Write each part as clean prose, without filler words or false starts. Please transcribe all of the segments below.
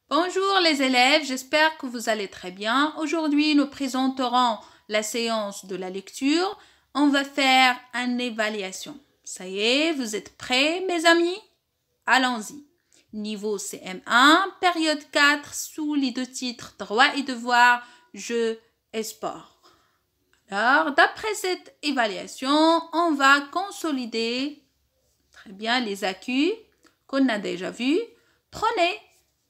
Bonjour les élèves, j'espère que vous allez très bien. Aujourd'hui, nous présenterons la séance de la lecture. On va faire une évaluation. Ça y est, vous êtes prêts mes amis? Allons-y. Niveau CM1, période 4, sous les deux titres droit et devoir, jeux et sport. Alors, d'après cette évaluation, on va consolider très bien les acquis qu'on a déjà vus. Prenez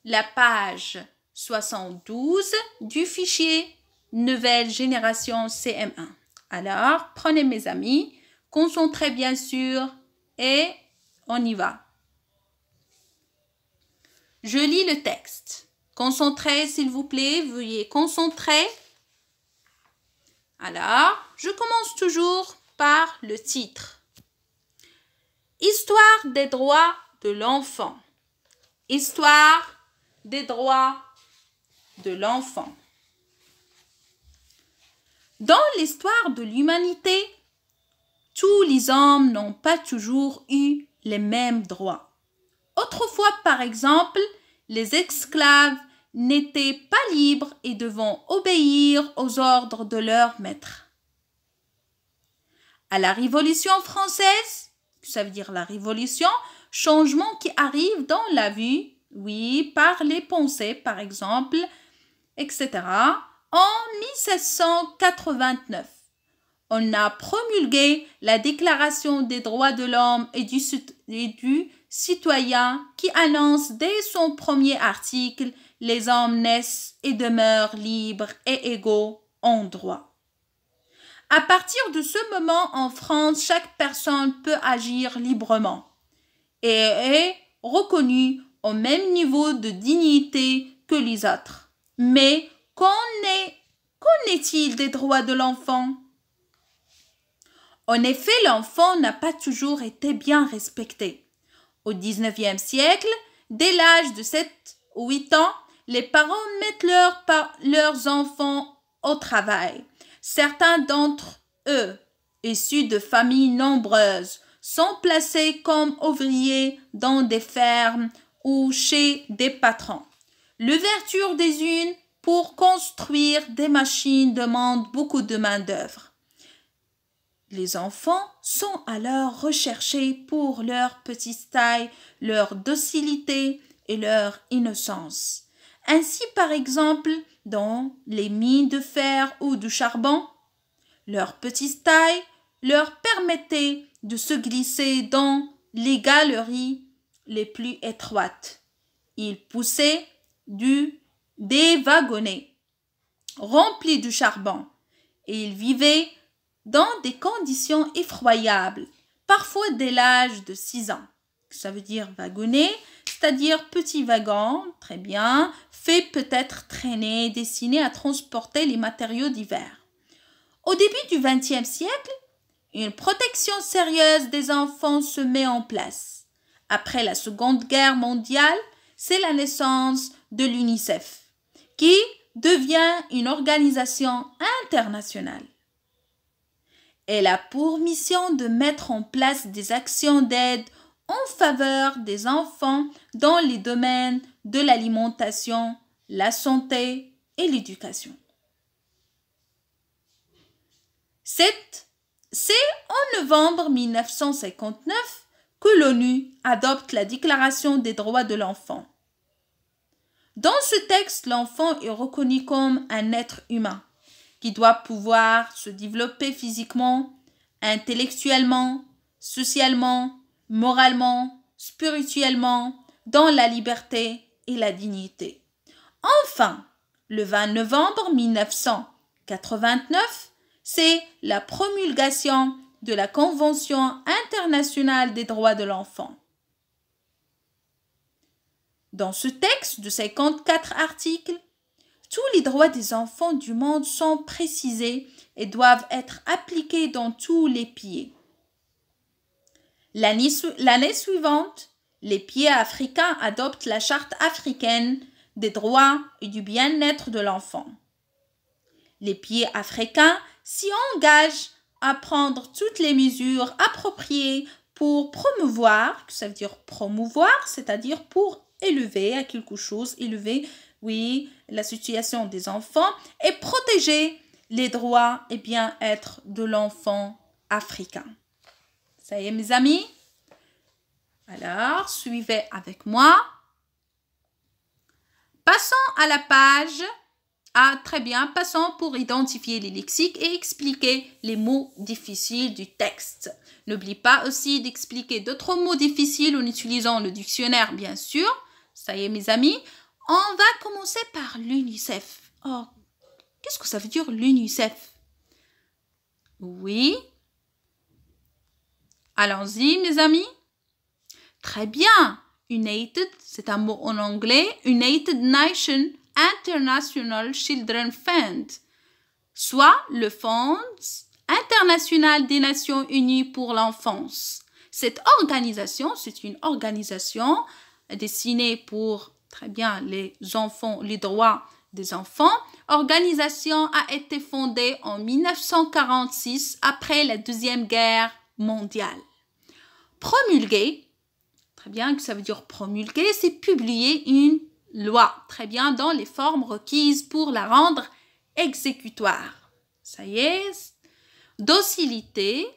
la page 72 du fichier Nouvelle Génération CM1. Alors, prenez mes amis, concentrez bien sûr et on y va. Je lis le texte. Concentrez s'il vous plaît, veuillez concentrer. Alors, je commence toujours par le titre. Histoire des droits de l'enfant. Histoire des droits de l'enfant. Dans l'histoire de l'humanité, tous les hommes n'ont pas toujours eu les mêmes droits. Autrefois, par exemple, les esclaves n'étaient pas libres et devaient obéir aux ordres de leur maître. À la Révolution française, ça veut dire la Révolution, changement qui arrive dans la vie, oui, par les pensées, par exemple, etc. En 1789, on a promulgué la Déclaration des droits de l'homme et du citoyen qui annonce dès son premier article « Les hommes naissent et demeurent libres et égaux en droit ». À partir de ce moment, en France, chaque personne peut agir librement et est reconnue au même niveau de dignité que les autres. Mais qu'en est-il des droits de l'enfant? En effet, l'enfant n'a pas toujours été bien respecté. Au XIXe siècle, dès l'âge de 7 ou 8 ans, les parents mettent leurs enfants au travail. Certains d'entre eux, issus de familles nombreuses, sont placés comme ouvriers dans des fermes ou chez des patrons. L'ouverture des unes pour construire des machines demande beaucoup de main-d'œuvre. Les enfants sont alors recherchés pour leur petite taille, leur docilité et leur innocence. Ainsi, par exemple, dans les mines de fer ou de charbon, leur petite taille leur permettait de se glisser dans les galeries les plus étroites. Ils poussaient des wagonnets remplis de charbon et ils vivaient dans des conditions effroyables, parfois dès l'âge de 6 ans. Ça veut dire wagonnet, c'est-à-dire petit wagon, très bien, fait peut-être traîner, destiné à transporter les matériaux divers. Au début du XXe siècle, une protection sérieuse des enfants se met en place. Après la Seconde Guerre mondiale, c'est la naissance de l'UNICEF, qui devient une organisation internationale. Elle a pour mission de mettre en place des actions d'aide en faveur des enfants dans les domaines de l'alimentation, la santé et l'éducation. C'est en novembre 1959 que l'ONU adopte la Déclaration des droits de l'enfant. Dans ce texte, l'enfant est reconnu comme un être humain qui doit pouvoir se développer physiquement, intellectuellement, socialement, moralement, spirituellement, dans la liberté et la dignité. Enfin, le 20 novembre 1989, c'est la promulgation de la Convention internationale des droits de l'enfant. Dans ce texte de 54 articles, tous les droits des enfants du monde sont précisés et doivent être appliqués dans tous les pays. L'année suivante, les pays africains adoptent la Charte africaine des droits et du bien-être de l'enfant. Les pays africains s'y engagent à prendre toutes les mesures appropriées pour promouvoir, ça veut dire promouvoir, c'est-à-dire pour élever à quelque chose, élever, oui, la situation des enfants et protéger les droits et bien-être de l'enfant africain. Ça y est, mes amis? Alors, suivez avec moi. Passons à la page. Ah, très bien. Passons pour identifier les lexiques et expliquer les mots difficiles du texte. N'oublie pas aussi d'expliquer d'autres mots difficiles en utilisant le dictionnaire, bien sûr. Ça y est, mes amis. On va commencer par l'UNICEF. Oh, qu'est-ce que ça veut dire l'UNICEF? Oui. Allons-y, mes amis. Très bien. United, c'est un mot en anglais. United Nations International Children Fund, soit le Fonds international des Nations Unies pour l'enfance. Cette organisation, c'est une organisation destinée pour, très bien, les enfants, les droits des enfants. L'organisation a été fondée en 1946 après la Deuxième Guerre mondiale. Promulguée, très bien, que ça veut dire promulguer, c'est publier une loi, très bien, dans les formes requises pour la rendre exécutoire. Ça y est. Docilité,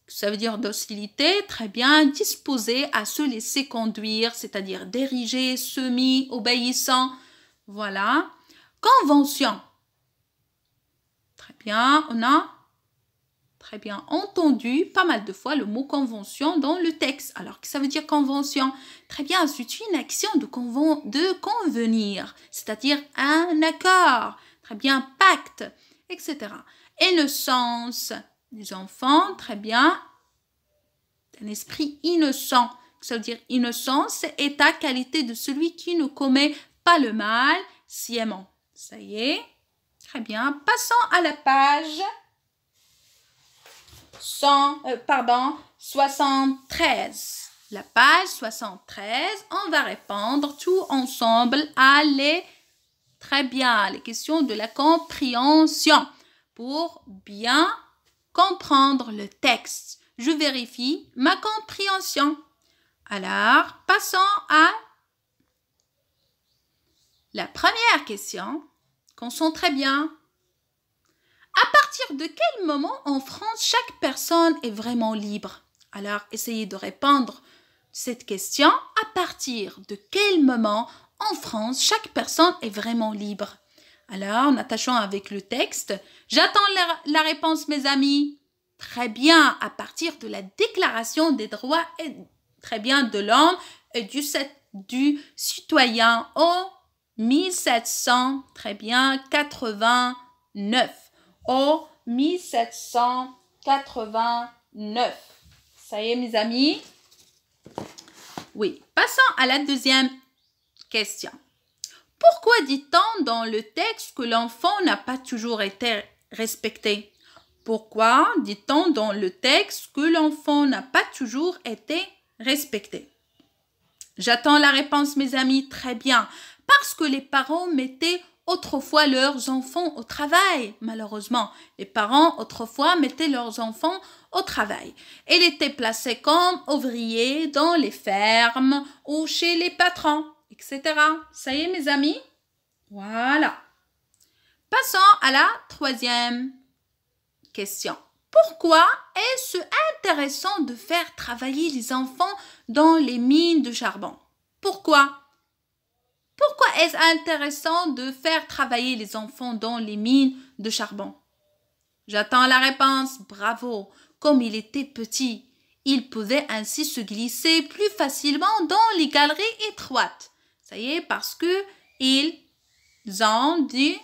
ça veut dire docilité, très bien, disposé à se laisser conduire, c'est-à-dire dirigé, soumis, obéissant. Voilà. Convention. Très bien, on a très bien entendu pas mal de fois le mot convention dans le texte. Alors, que ça veut dire convention? Très bien, c'est une action de convenir, c'est-à-dire un accord. Très bien, pacte, etc. Innocence des enfants, très bien. Un esprit innocent. Ça veut dire innocence, c'est état, qualité de celui qui ne commet pas le mal sciemment. Ça y est. Très bien. Passons à la page 73. La page 73, on va répondre tout ensemble à les questions de la compréhension pour bien comprendre le texte. Je vérifie ma compréhension. Alors, passons à la première question. Concentrez bien. À partir de quel moment en France chaque personne est vraiment libre? Alors, essayez de répondre à cette question. À partir de quel moment en France chaque personne est vraiment libre? Alors, en attachant avec le texte, j'attends la réponse, mes amis. Très bien, à partir de la Déclaration des droits et très bien de l'homme et du citoyen en 1700, très bien, 89. En 1789. Ça y est, mes amis? Oui. Passons à la deuxième question. Pourquoi dit-on dans le texte que l'enfant n'a pas toujours été respecté? Pourquoi dit-on dans le texte que l'enfant n'a pas toujours été respecté? J'attends la réponse, mes amis. Très bien. Parce que les parents mettaient autrefois leurs enfants au travail, malheureusement. Les parents autrefois mettaient leurs enfants au travail. Ils étaient placés comme ouvriers dans les fermes ou chez les patrons, etc. Ça y est, mes amis? Voilà. Passons à la troisième question. Pourquoi est-ce intéressant de faire travailler les enfants dans les mines de charbon? Pourquoi? Pourquoi est-ce intéressant de faire travailler les enfants dans les mines de charbon? J'attends la réponse. Bravo. Comme il était petit, il pouvait ainsi se glisser plus facilement dans les galeries étroites. Ça y est, parce que ils ont des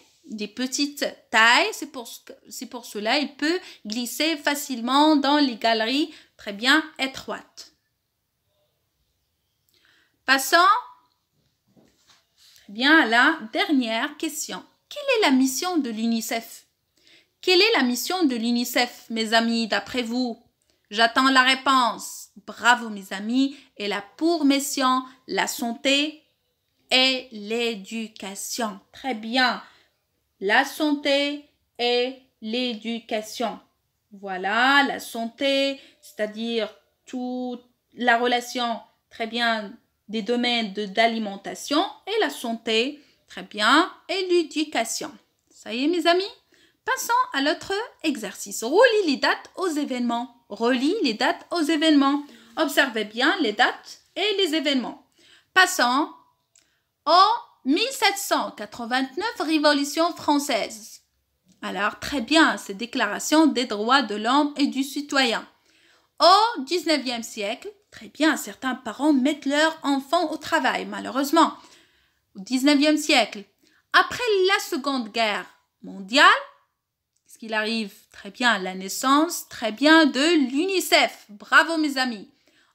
petites tailles. C'est pour cela il peut glisser facilement dans les galeries très bien étroites. Passons bien à la dernière question. Quelle est la mission de l'UNICEF? Quelle est la mission de l'UNICEF, mes amis, d'après vous? J'attends la réponse. Bravo, mes amis. Elle a pour mission la santé et l'éducation. Très bien. La santé et l'éducation. Voilà, la santé, c'est-à-dire toute la relation, très bien, des domaines de l'alimentation et la santé, très bien, et l'éducation. Ça y est, mes amis? Passons à l'autre exercice. Relis les dates aux événements. Relis les dates aux événements. Observez bien les dates et les événements. Passons en 1789, Révolution française. Alors, très bien, c'est Déclaration des droits de l'homme et du citoyen. Au 19e siècle, très bien, certains parents mettent leurs enfants au travail, malheureusement. Au 19e siècle, après la Seconde Guerre mondiale, qu'est-ce qu'il arrive? Très bien, la naissance, très bien, de l'UNICEF. Bravo, mes amis.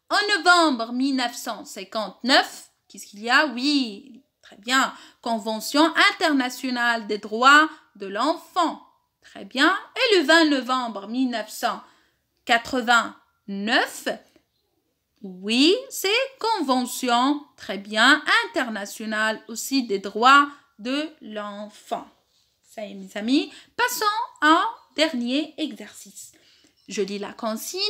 En novembre 1959, qu'est-ce qu'il y a? Oui, très bien, Convention internationale des droits de l'enfant. Très bien. Et le 20 novembre 1989, oui, c'est Convention, très bien, internationale aussi des droits de l'enfant. Ça y est, mes amis. Passons au dernier exercice. Je lis la consigne.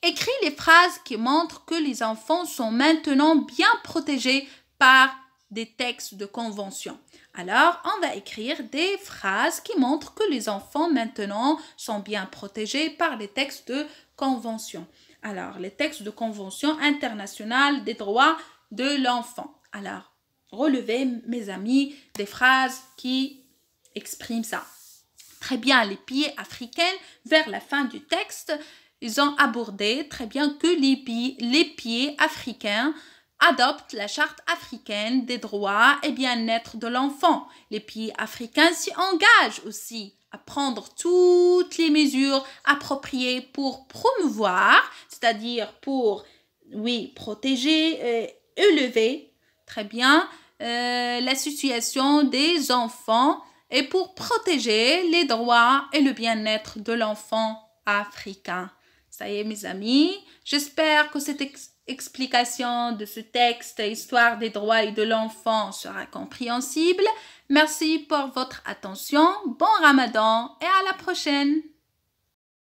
Écris les phrases qui montrent que les enfants sont maintenant bien protégés par des textes de convention. Alors, on va écrire des phrases qui montrent que les enfants maintenant sont bien protégés par les textes de convention. Alors, les textes de convention internationale des droits de l'enfant. Alors, relevez, mes amis, des phrases qui expriment ça. Très bien, les pays africains, vers la fin du texte, ils ont abordé très bien que les pays africains adoptent la charte africaine des droits et bien-être de l'enfant. Les pays africains s'y engagent aussi à prendre toutes les mesures appropriées pour promouvoir, c'est-à-dire pour, oui, protéger, élever, très bien, la situation des enfants et pour protéger les droits et le bien-être de l'enfant africain. Ça y est, mes amis, j'espère que cette explication de ce texte, Histoire des droits et de l'enfant, sera compréhensible. Merci pour votre attention. Bon Ramadan et à la prochaine.